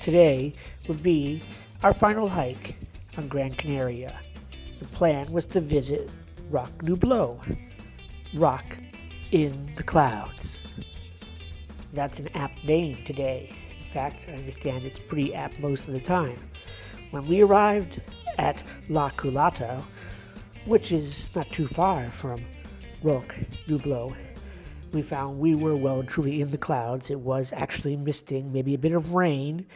today would be our final hike on Gran Canaria. The plan was to visit Rock Nublo, Rock in the Clouds. That's an apt name today. In fact, I understand it's pretty apt most of the time. When we arrived at La Culata, which is not too far from Rock Nublo, we found we were well and truly in the clouds. It was actually misting, maybe a bit of rain.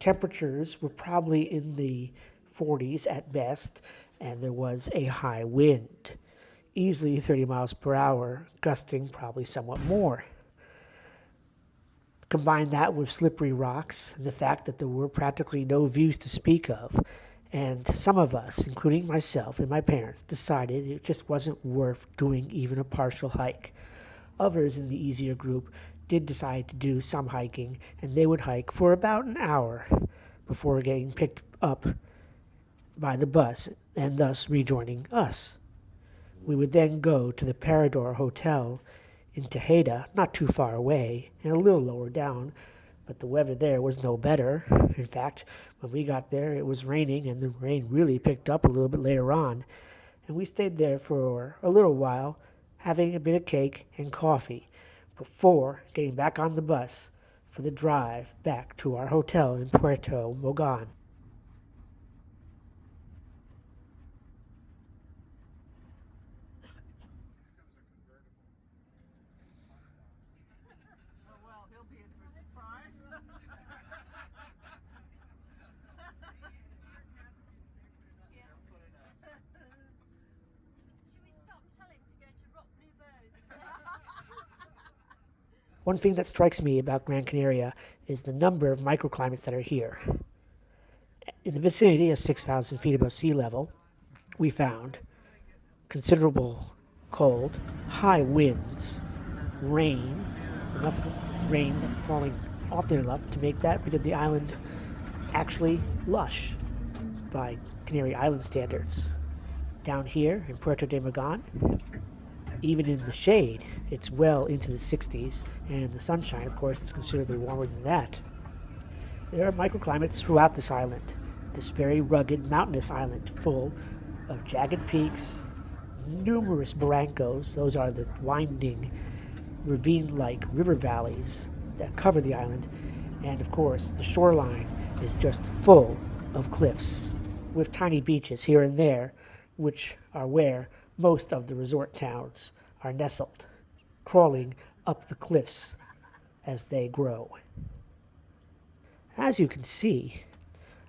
Temperatures were probably in the 40s at best, and there was a high wind, easily 30 miles per hour, gusting probably somewhat more. Combine that with slippery rocks and the fact that there were practically no views to speak of, and some of us, including myself and my parents, decided it just wasn't worth doing even a partial hike. Others in the easier group did decide to do some hiking, and they would hike for about an hour before getting picked up by the bus and thus rejoining us. We would then go to the Parador Hotel in Tejeda, not too far away and a little lower down, but the weather there was no better. In fact, when we got there, it was raining, and the rain really picked up a little bit later on, and we stayed there for a little while, having a bit of cake and coffee before getting back on the bus for the drive back to our hotel in Puerto Mogon. One thing that strikes me about Gran Canaria is the number of microclimates that are here. In the vicinity of 6,000 feet above sea level, we found considerable cold, high winds, rain, enough rain falling often enough to make that bit of the island actually lush by Canary Island standards. Down here in Puerto de Magan, even in the shade, it's well into the 60s, and the sunshine, of course, is considerably warmer than that. There are microclimates throughout this island, this very rugged, mountainous island full of jagged peaks, numerous barrancos. Those are the winding, ravine-like river valleys that cover the island, and of course, the shoreline is just full of cliffs, with tiny beaches here and there, which are where most of the resort towns are nestled, crawling up the cliffs as they grow. As you can see,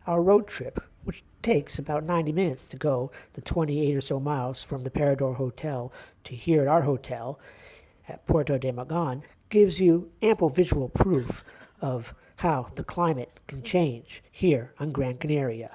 our road trip, which takes about 90 minutes to go the 28 or so miles from the Parador Hotel to here at our hotel at Puerto de Magan, gives you ample visual proof of how the climate can change here on Gran Canaria.